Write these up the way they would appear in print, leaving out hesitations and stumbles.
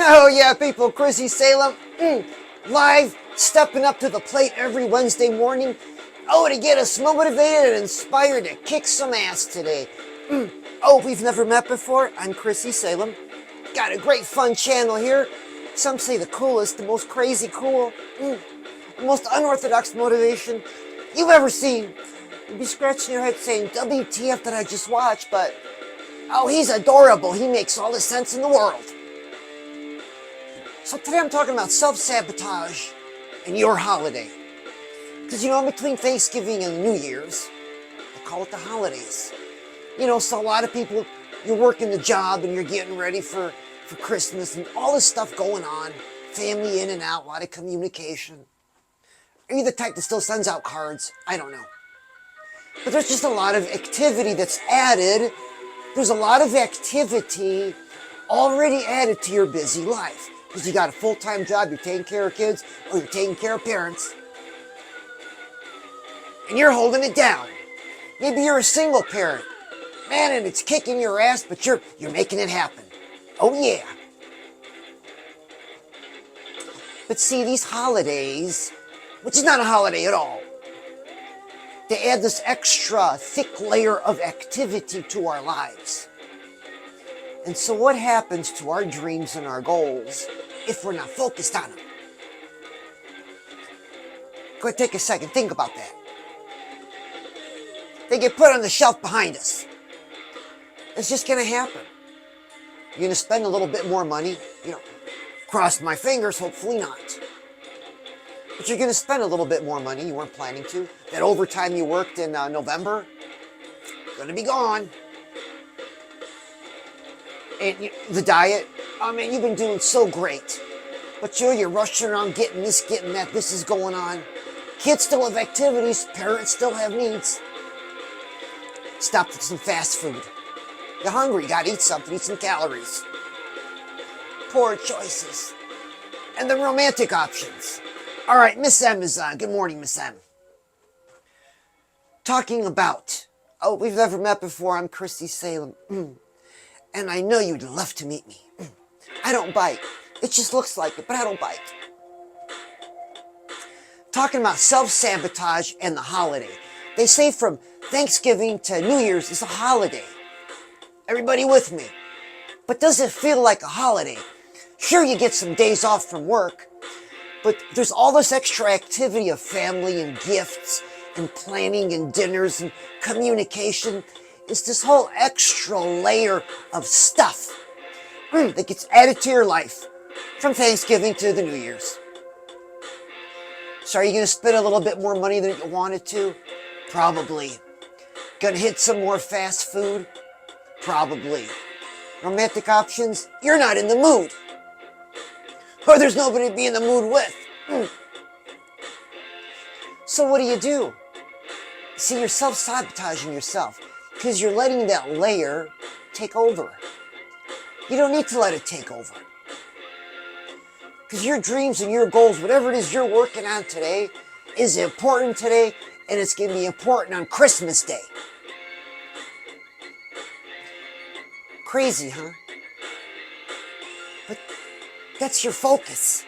Oh yeah, people, Chrissy Salem, live, stepping up to the plate every Wednesday morning. Oh, to get us motivated and inspired to kick some ass today. Oh, if we've never met before, I'm Chrissy Salem. Got a great fun channel here. Some say the coolest, the most crazy cool, the most unorthodox motivation you've ever seen. You'd be scratching your head saying, WTF did I just watch? But, oh, he's adorable. He makes all the sense in the world. So today I'm talking about self-sabotage and your holiday. Because, in between Thanksgiving and New Year's, they call it the holidays. So a lot of people, you're working the job and you're getting ready for Christmas and all this stuff going on. Family in and out, a lot of communication. Are you the type that still sends out cards? I don't know. But there's just a lot of activity that's added. There's a lot of activity already added to your busy life. Because you got a full-time job, you're taking care of kids, or you're taking care of parents. And you're holding it down. Maybe you're a single parent. Man, and it's kicking your ass, but you're making it happen. Oh yeah. But see, these holidays, which is not a holiday at all, they add this extra thick layer of activity to our lives. And so what happens to our dreams and our goals if we're not focused on them? Go ahead, take a second, think about that. They get put on the shelf behind us. It's just going to happen. You're going to spend a little bit more money, cross my fingers, hopefully not. But you're going to spend a little bit more money you weren't planning to. That overtime you worked in November, going to be gone. And the diet, you've been doing so great. But you're rushing around getting this, getting that, this is going on. Kids still have activities, parents still have needs. Stop with some fast food. You're hungry, you gotta eat something, eat some calories. Poor choices. And the romantic options. All right, Miss M is on. Good morning, Miss M. Talking about, we've never met before, I'm Chrissy Salem. And I know you'd love to meet me. I don't bite. It just looks like it, but I don't bite. Talking about self-sabotage and the holiday. They say from Thanksgiving to New Year's is a holiday. Everybody with me? But does it feel like a holiday? Sure, you get some days off from work, but there's all this extra activity of family and gifts and planning and dinners and communication. It's this whole extra layer of stuff that gets added to your life from Thanksgiving to the New Year's. So are you going to spend a little bit more money than you wanted to? Probably. Going to hit some more fast food? Probably. Romantic options? You're not in the mood. Or there's nobody to be in the mood with. So what do? See, you're self-sabotaging yourself because you're letting that layer take over. You don't need to let it take over. Because your dreams and your goals, whatever it is you're working on today, is important today, and it's going to be important on Christmas Day. Crazy, huh? But that's your focus.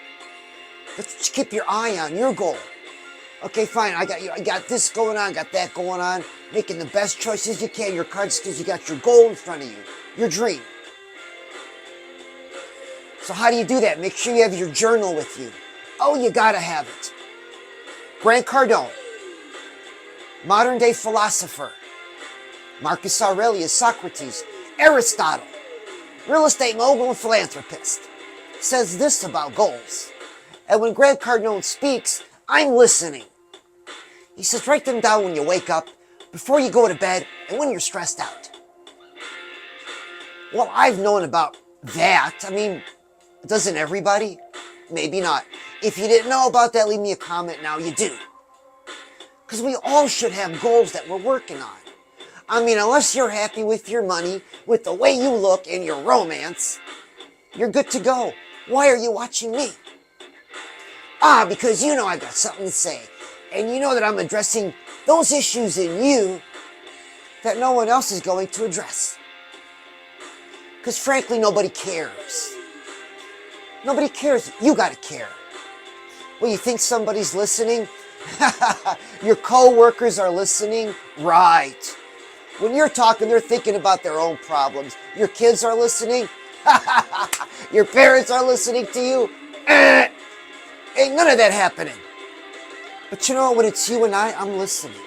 That's what you keep your eye on, your goal. Okay, fine, I got this going on, got that going on, making the best choices you can, your cards, because you got your goal in front of you, your dream. So how do you do that? Make sure you have your journal with you. Oh, you gotta have it. Grant Cardone, modern day philosopher. Marcus Aurelius, Socrates, Aristotle, real estate mogul and philanthropist, says this about goals. And when Grant Cardone speaks, I'm listening. He says, write them down when you wake up, before you go to bed, and when you're stressed out. Well, I've known about that. Doesn't everybody? Maybe not. If you didn't know about that, leave me a comment now. You do. Because we all should have goals that we're working on. Unless you're happy with your money, with the way you look, and your romance, you're good to go. Why are you watching me? Because I got something to say. And you know that I'm addressing those issues in you that no one else is going to address. Because frankly, nobody cares. Nobody cares. You got to care. Well, you think somebody's listening? Your co-workers are listening? Right. When you're talking, they're thinking about their own problems. Your kids are listening? Your parents are listening to you? Ain't none of that happening. But you know what? When it's you and I'm listening.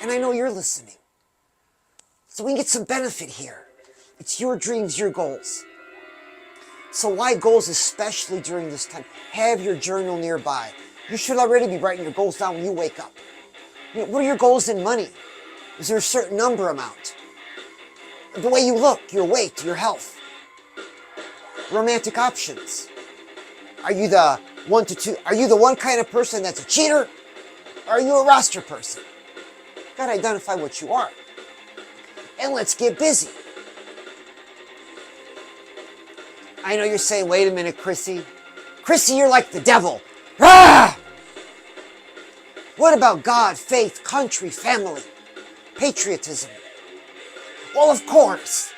And I know you're listening. So we can get some benefit here. It's your dreams, your goals. So why goals, especially during this time? Have your journal nearby. You should already be writing your goals down when you wake up. You know, what are your goals in money? Is there a certain number amount? The way you look, your weight, your health. Romantic options. Are you the one kind of person that's a cheater? Or are you a roster person? You gotta identify what you are. And let's get busy. I know you're saying, wait a minute, Chrissy. Chrissy, you're like the devil. Ah! What about God, faith, country, family, patriotism? Well, of course.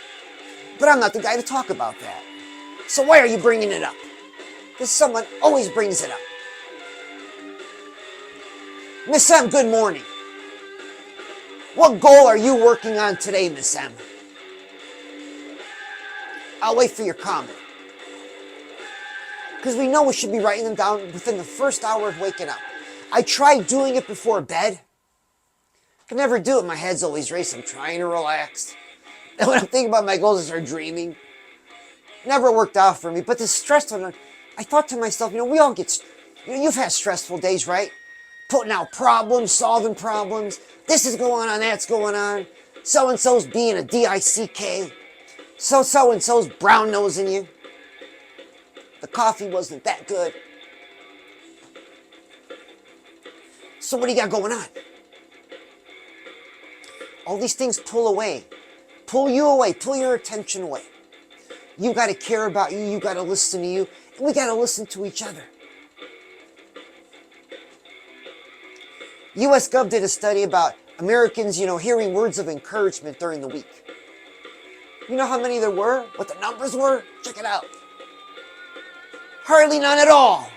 But I'm not the guy to talk about that. So why are you bringing it up? Because someone always brings it up. Miss M, good morning. What goal are you working on today, Miss M? I'll wait for your comment. Because we know we should be writing them down within the first hour of waking up. I tried doing it before bed. I can never do it. My head's always racing. I'm trying to relax. And when I'm thinking about my goals, I start dreaming. Never worked out for me. But the stress on it, I thought to myself, we all get, you've had stressful days, right? Putting out problems, solving problems. This is going on, that's going on. So-and-so's being a DICK. So-and-so's brown-nosing you. The coffee wasn't that good. So what do you got going on? All these things pull away. Pull you away. Pull your attention away. You got to care about you. You got to listen to you. And we got to listen to each other. US Gov did a study about Americans, hearing words of encouragement during the week. You know how many there were? What the numbers were? Check it out. Hardly none at all.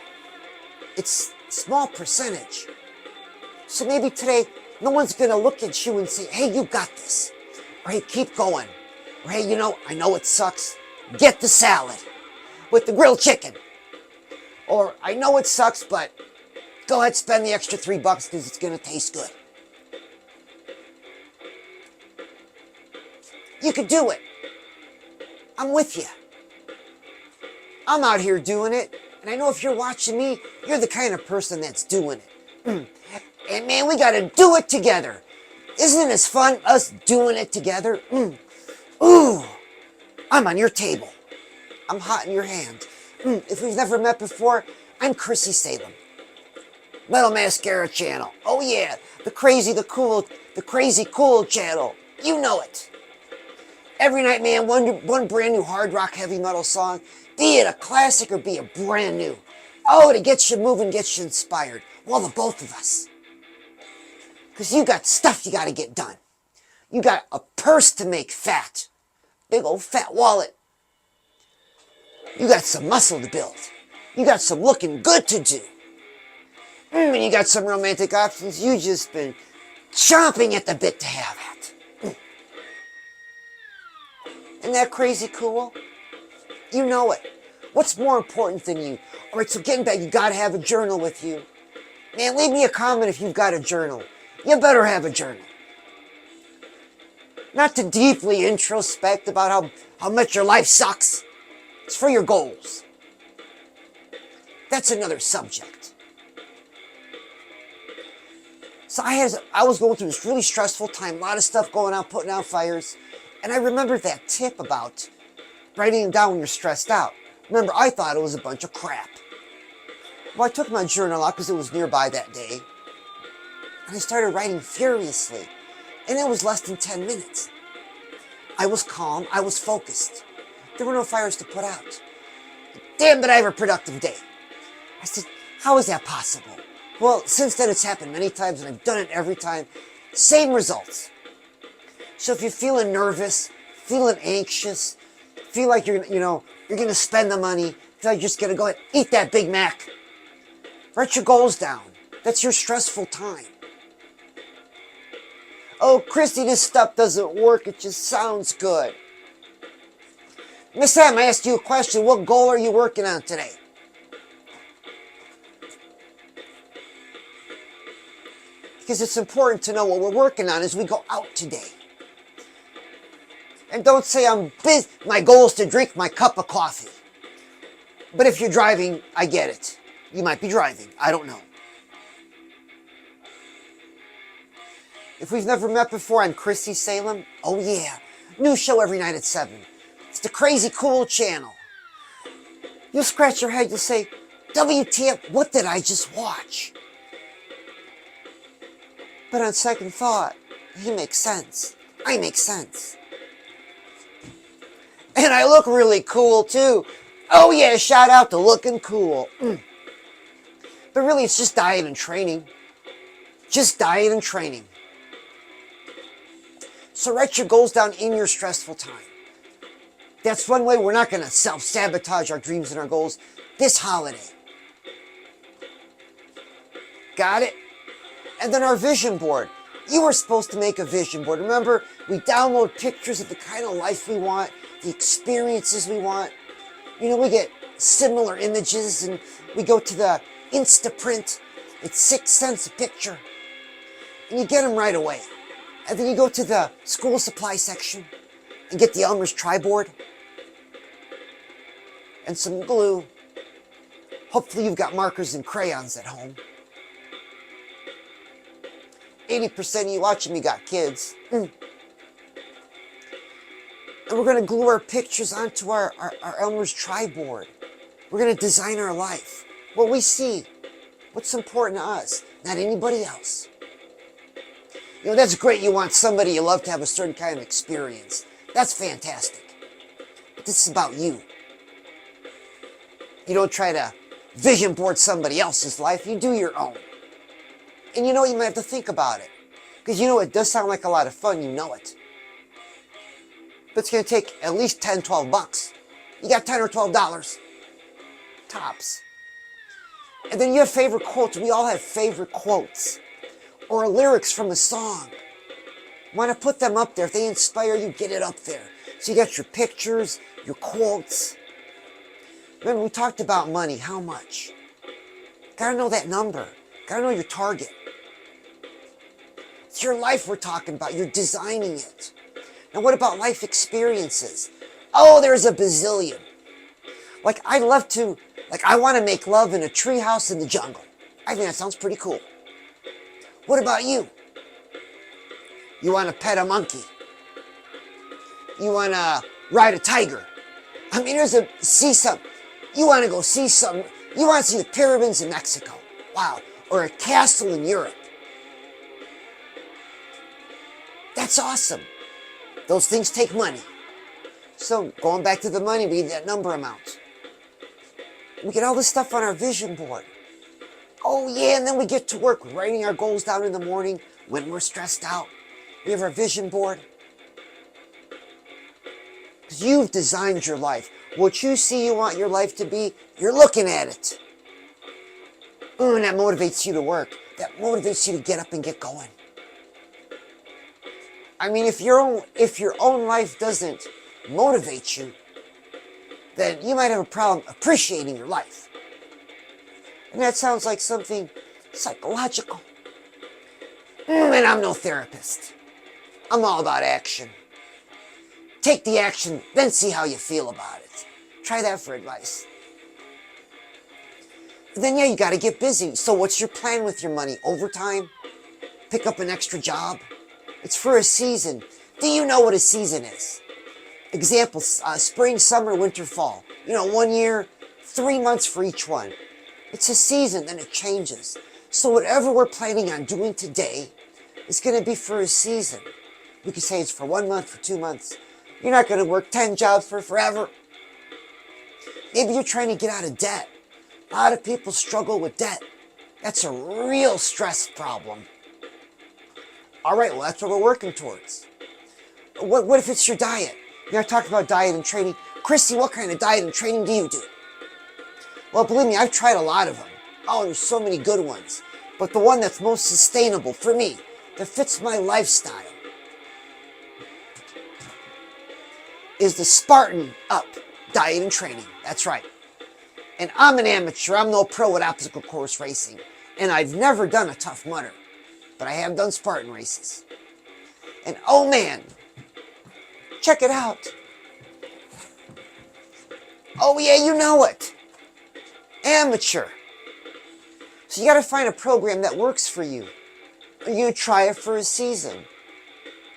It's a small percentage. So maybe today, no one's going to look at you and say, hey, you got this. Or hey, keep going. Or hey, I know it sucks. Get the salad with the grilled chicken. Or I know it sucks, but go ahead, spend the extra $3 because it's going to taste good. You could do it. I'm with you. I'm out here doing it. And I know if you're watching me, you're the kind of person that's doing it. And man, we got to do it together. Isn't it as fun, us doing it together? Ooh, I'm on your table. I'm hot in your hand. If we've never met before, I'm Chrissy Salem Metal Mascara channel. Oh yeah, the crazy cool channel. You know it. Every night, man, one brand new hard rock heavy metal song, be it a classic or be it brand new. Oh, to get you moving, get you inspired. Well, the both of us. Because you got stuff you got to get done. You got a purse to make fat. Big old fat wallet. You got some muscle to build. You got some looking good to do. And you got some romantic options. You just been chomping at the bit to have it. Isn't that crazy cool? You know it. What's more important than you? All right, so getting back, you got to have a journal with you. Man, leave me a comment if you've got a journal. You better have a journal. Not to deeply introspect about how much your life sucks. It's for your goals. That's another subject. So I was going through this really stressful time, a lot of stuff going on, putting out fires, and I remembered that tip about writing it down when you're stressed out. Remember, I thought it was a bunch of crap. Well, I took my journal out because it was nearby that day, and I started writing furiously, and it was less than 10 minutes. I was calm, I was focused. There were no fires to put out. Damn, but I have a productive day. I said, how is that possible? Well, since then it's happened many times, and I've done it every time. Same results. So if you're feeling nervous, feeling anxious, feel like you're going to spend the money, So you're just going to go ahead and eat that Big Mac. Write your goals down. That's your stressful time. Oh, Christy, this stuff doesn't work. It just sounds good. Miss Sam, I asked you a question. What goal are you working on today? Because it's important to know what we're working on as we go out today. And don't say I'm busy. My goal is to drink my cup of coffee. But if you're driving, I get it. You might be driving. I don't know. If we've never met before, I'm Chrissy Salem. Oh yeah. New show every night at 7. It's the Crazy Cool channel. You'll scratch your head. You'll say, WTF, what did I just watch? But on second thought, he makes sense. I make sense. And I look really cool too. Oh yeah, shout out to looking cool. But really, it's just diet and training. Just diet and training. So write your goals down in your stressful time. That's one way we're not going to self-sabotage our dreams and our goals this holiday. Got it? And then our vision board. You were supposed to make a vision board. Remember, we download pictures of the kind of life we want, the experiences we want. You know, we get similar images and we go to the Instaprint. It's 6 cents a picture. And you get them right away. And then you go to the school supply section and get the Elmer's tri-board and some glue. Hopefully you've got markers and crayons at home. 80% of you watching me got kids. And we're going to glue our pictures onto our Elmer's tri-board. We're going to design our life. What we see. What's important to us, not anybody else. You know, that's great. You want somebody you love to have a certain kind of experience. That's fantastic. But this is about you. You don't try to vision board somebody else's life. You do your own. And you know, you might have to think about it. Because you know, it does sound like a lot of fun. You know it. But it's going to take at least $10, $12. You got $10 or $12. Tops. And then you have favorite quotes. We all have favorite quotes. Or lyrics from a song. Want to put them up there. If they inspire you, get it up there. So you got your pictures, your quotes. Remember, we talked about money. How much? Gotta know that number. Gotta know your target. It's your life we're talking about. You're designing it. Now, what about life experiences? Oh, there's a bazillion. Like, I want to make love in a treehouse in the jungle. I think that sounds pretty cool. What about you? You want to pet a monkey? You want to ride a tiger? I mean, you want to go see some, you want to see the pyramids in Mexico. Wow. Or a castle in Europe. That's awesome. Those things take money. So going back to the money, we need that number amount. We get all this stuff on our vision board. Oh yeah, and then we get to work writing our goals down in the morning when we're stressed out. We have our vision board. Because you've designed your life. What you see you want your life to be, you're looking at it. And that motivates you to work. That motivates you to get up and get going. I mean, if your own life doesn't motivate you, then you might have a problem appreciating your life. And that sounds like something psychological. And I'm no therapist. I'm all about action. Take the action, then see how you feel about it. Try that for advice. And then, yeah, you got to get busy. So what's your plan with your money? Overtime? Pick up an extra job? It's for a season. Do you know what a season is? Example, spring, summer, winter, fall. You know, 1 year, 3 months for each one. It's a season, then it changes. So whatever we're planning on doing today is going to be for a season. We could say it's for 1 month, for 2 months. You're not going to work 10 jobs for forever. Maybe you're trying to get out of debt. A lot of people struggle with debt. That's a real stress problem. All right, well, that's what we're working towards. What if it's your diet? You know, I talked about diet and training. Chrissy, what kind of diet and training do you do? Well, believe me, I've tried a lot of them. Oh, there's so many good ones. But the one that's most sustainable for me, that fits my lifestyle, is the Spartan Up Diet and Training. That's right. And I'm an amateur. I'm no pro at obstacle course racing. And I've never done a Tough Mudder. But I have done Spartan races. And oh man, check it out. Oh yeah, you know it. Amateur. So you got to find a program that works for you. Or you try it for a season.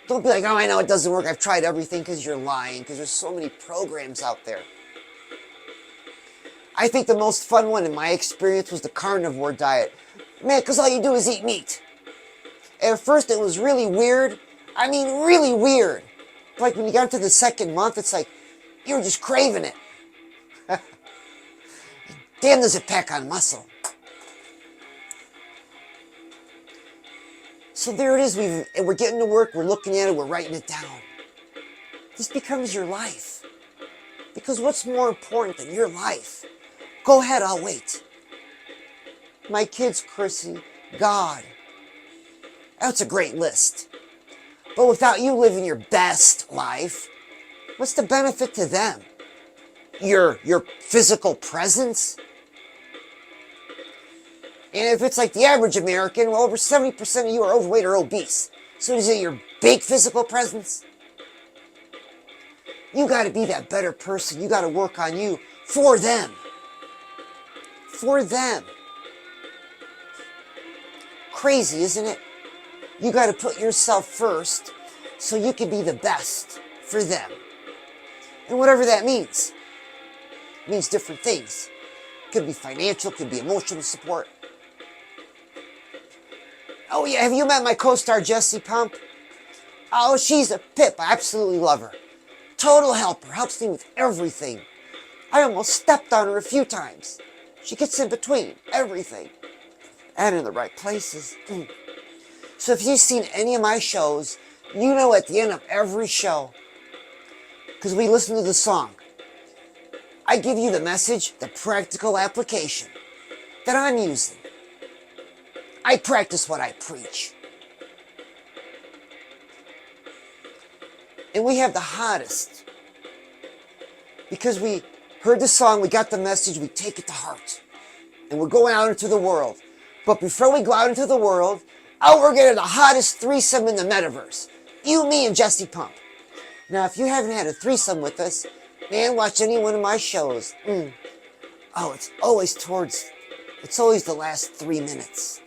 Don't be like, oh, I know it doesn't work. I've tried everything, because you're lying, because there's so many programs out there. I think the most fun one in my experience was the carnivore diet. Man, because all you do is eat meat. At first it was really weird. I mean, really weird. Like when you got to the second month, it's like, you were just craving it. Damn, does it pack on muscle. So there it is. We're getting to work. We're looking at it. We're writing it down. This becomes your life. Because what's more important than your life? Go ahead, I'll wait. My kids, Chrissy, God. That's a great list. But without you living your best life, what's the benefit to them? Your physical presence? And if it's like the average American, well, over 70% of you are overweight or obese. So is it your big physical presence? You got to be that better person. You got to work on you for them. For them. Crazy, isn't it? You got to put yourself first so you can be the best for them. And whatever that means. It means different things. Could be financial, could be emotional support. Oh yeah, have you met my co-star Jessie Pump? Oh, she's a pip. I absolutely love her. Total helper, helps me with everything. I almost stepped on her a few times. She gets in between everything. And in the right places. So if you've seen any of my shows, you know at the end of every show, because we listen to the song, I give you the message, the practical application that I'm using. I practice what I preach. And we have the hottest. Because we heard the song, we got the message, we take it to heart. And we're going out into the world. But before we go out into the world, we're getting the hottest threesome in the metaverse. You, me, and Jessie Pump. Now, if you haven't had a threesome with us, man, watch any one of my shows. Oh, it's always the last 3 minutes.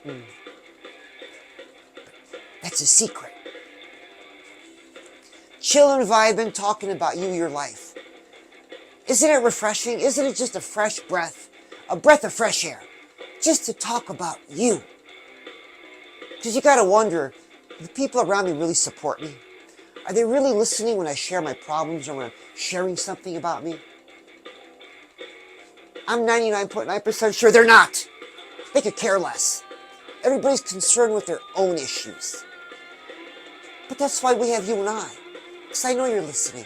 That's a secret. Chillin', vibing, talking about you, your life. Isn't it refreshing? Isn't it just a fresh breath? A breath of fresh air. Just to talk about you. Because you gotta wonder, do the people around me really support me? Are they really listening when I share my problems or when I'm sharing something about me? I'm 99.9% sure they're not. They could care less. Everybody's concerned with their own issues. But that's why we have you and I. Because I know you're listening.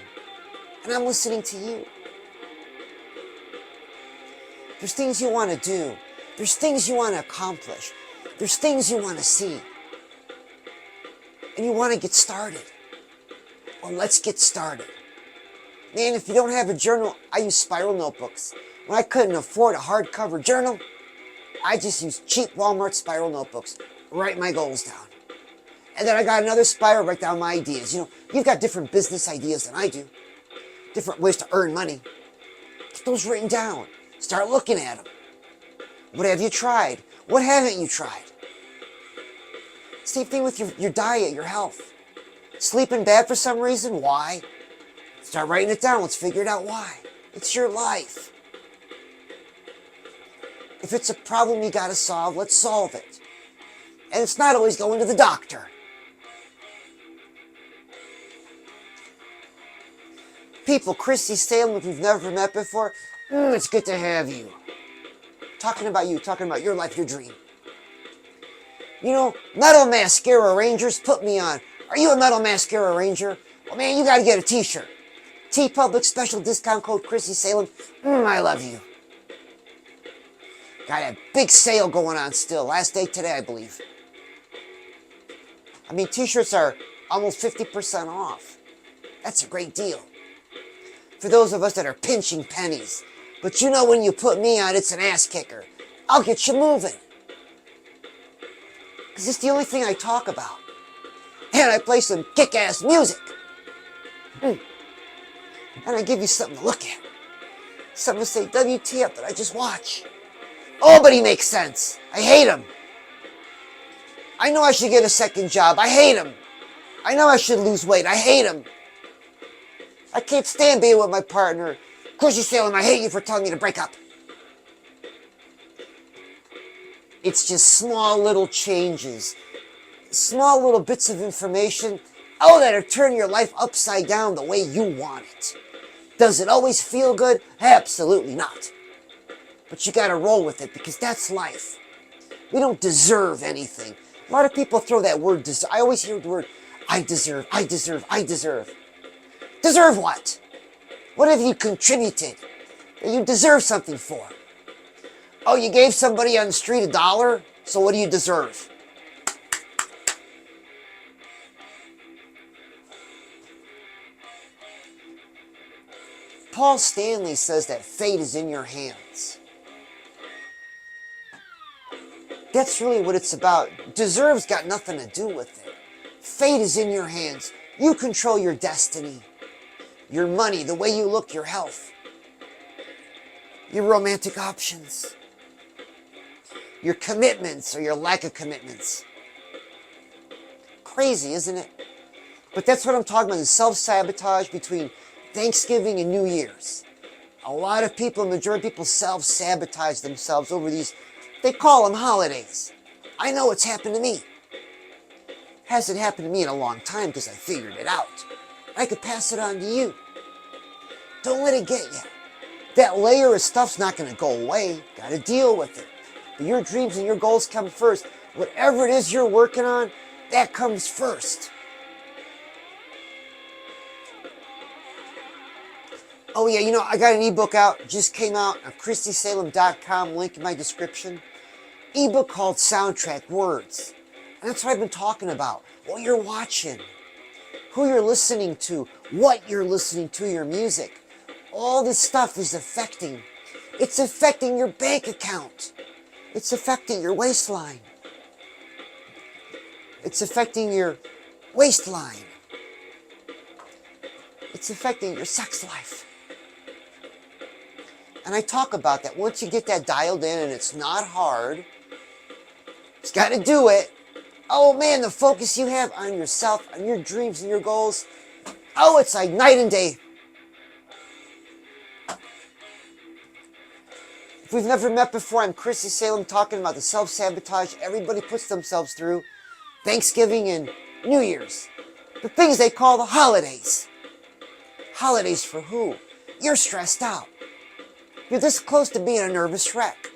And I'm listening to you. There's things you want to do. There's things you want to accomplish. There's things you want to see. And you want to get started. Well, let's get started. Man, if you don't have a journal, I use spiral notebooks. When I couldn't afford a hardcover journal, I just used cheap Walmart spiral notebooks. Write my goals down. And then I got another spiral, write down my ideas. You know, you've got different business ideas than I do. Different ways to earn money. Get those written down. Start looking at them. What have you tried? What haven't you tried? Same thing with your diet, your health. Sleeping bad for some reason? Why? Start writing it down. Let's figure it out why. It's your life. If it's a problem you gotta solve, let's solve it. And it's not always going to the doctor. People, Chrissy Salem, if you've never met before, it's good to have you. Talking about you, talking about your life, your dream. You know, Metal Mascara Rangers put me on. Are you a Metal Mascara Ranger? Well, man, you gotta get a t-shirt. T-Public special discount code Chrissy Salem. I love you. Got a big sale going on still. Last day today, I believe. I mean, t-shirts are almost 50% off. That's a great deal. For those of us that are pinching pennies. But you know when you put me on, it's an ass kicker. I'll get you moving. Because it's the only thing I talk about. And I play some kick-ass music. And I give you something to look at. Something to say, WTF, that I just watch. Oh, but he makes sense. I hate him. I know I should get a second job. I hate him. I know I should lose weight. I hate him. I can't stand being with my partner. Chrissy Salem, I hate you for telling me to break up. It's just small little changes. Small little bits of information. Oh, that'll turn your life upside down the way you want it. Does it always feel good? Absolutely not. But you gotta roll with it because that's life. We don't deserve anything. A lot of people throw that word deserve. I always hear the word, I deserve, I deserve, I deserve. Deserve what? What have you contributed that you deserve something for? Oh, you gave somebody on the street $1, so what do you deserve? Paul Stanley says that fate is in your hands. That's really what it's about. Deserve's got nothing to do with it. Fate is in your hands. You control your destiny. Your money, the way you look, your health. Your romantic options. Your commitments or your lack of commitments. Crazy, isn't it? But that's what I'm talking about, the self-sabotage between Thanksgiving and New Year's. A lot of people, majority of people self-sabotage themselves over these, they call them holidays. I know it's happened to me. Hasn't happened to me in a long time because I figured it out. I could pass it on to you. Don't let it get you. That layer of stuff's not going to go away. Got to deal with it. But your dreams and your goals come first. Whatever it is you're working on, that comes first. Oh yeah, you know, I got an ebook out. Just came out on ChrissySalem.com. Link in my description. Ebook called Soundtrack Words. And that's what I've been talking about. What you're watching. Who you're listening to. What you're listening to, your music. All this stuff is affecting. It's affecting your bank account. It's affecting your waistline. It's affecting your waistline. It's affecting your sex life. And I talk about that. Once you get that dialed in, and it's not hard, it's got to do it. Oh man, the focus you have on yourself, on your dreams and your goals. Oh, it's like night and day. If we've never met before, I'm Chrissy Salem talking about the self-sabotage everybody puts themselves through. Thanksgiving and New Year's. The things they call the holidays. Holidays for who? You're stressed out. You're this close to being a nervous wreck.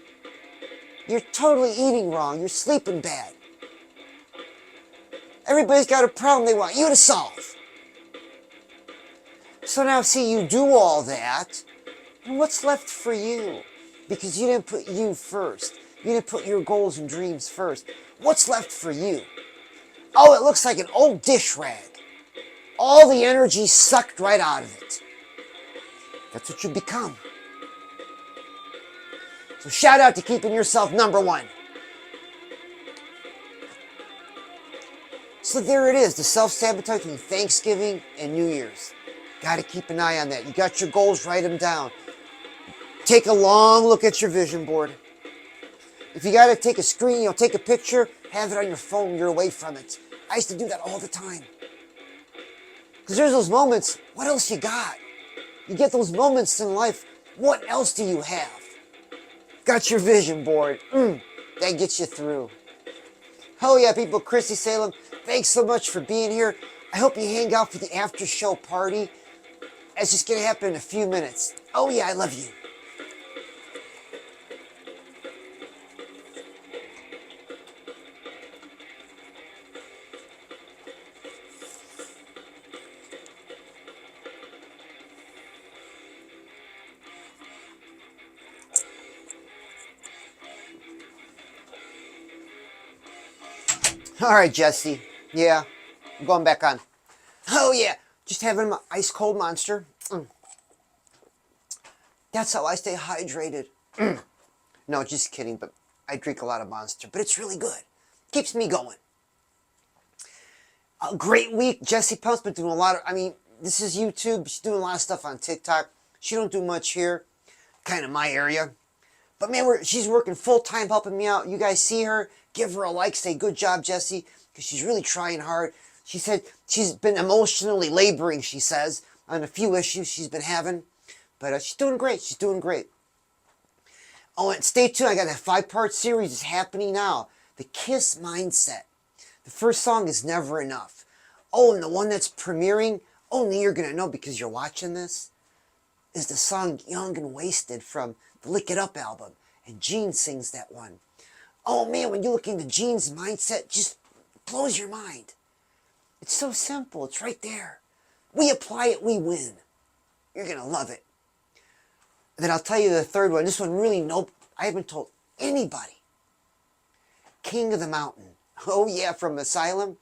You're totally eating wrong. You're sleeping bad. Everybody's got a problem they want you to solve. So now, see, you do all that, and what's left for you? Because you didn't put you first. You didn't put your goals and dreams first. What's left for you? Oh, it looks like an old dish rag. All the energy sucked right out of it. That's what you become. So shout out to keeping yourself number one. So there it is, the self-sabotage between Thanksgiving and New Year's. Got to keep an eye on that. You got your goals, write them down. Take a long look at your vision board. If you got to take a screen, take a picture, have it on your phone, you're away from it. I used to do that all the time. Because there's those moments, what else you got? You get those moments in life, what else do you have? Got your vision board. That gets you through. Oh yeah, people, Chrissy Salem, thanks so much for being here. I hope you hang out for the after show party. It's just going to happen in a few minutes. Oh yeah, I love you. All right, Jesse. Yeah, I'm going back on. Oh yeah, just having my ice cold Monster. That's how I stay hydrated. No, just kidding. But I drink a lot of Monster, but it's really good. Keeps me going. A great week. Jessie Pump's been doing a lot of. I mean, this is YouTube. She's doing a lot of stuff on TikTok. She don't do much here, kind of my area. But man, she's working full time helping me out. You guys see her, give her a like, say good job, Jessie, because she's really trying hard. She said she's been emotionally laboring, she says, on a few issues she's been having. But she's doing great. She's doing great. Oh, and stay tuned. I got a 5-part series. It's happening now. The Kiss Mindset. The first song is Never Enough. Oh, and the one that's premiering, only you're going to know because you're watching this, is the song Young and Wasted from the Lick It Up album. And Gene sings that one. Oh man, when you look into Gene's mindset, just blows your mind. It's so simple. It's right there. We apply it, we win. You're going to love it. And then I'll tell you the third one. This one really, nope, I haven't told anybody. King of the Mountain. Oh yeah, from Asylum.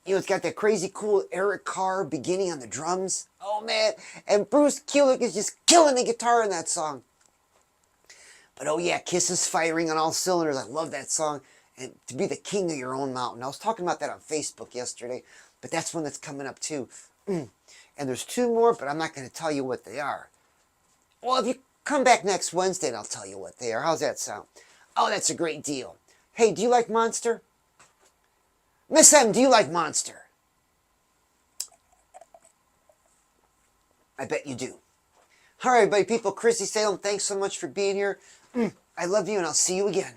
You know, it's got that crazy cool Eric Carr beginning on the drums. Oh man, and Bruce Kulick is just killing the guitar in that song. But oh yeah, Kiss is firing on all cylinders. I love that song. And to be the king of your own mountain. I was talking about that on Facebook yesterday, but that's one that's coming up too. And there's 2 more, but I'm not going to tell you what they are. Well, if you come back next Wednesday, I'll tell you what they are. How's that sound? Oh, that's a great deal. Hey, do you like Monster? Miss M, do you like Monster? I bet you do. All right, everybody, people, Chrissy Salem, thanks so much for being here. I love you, and I'll see you again.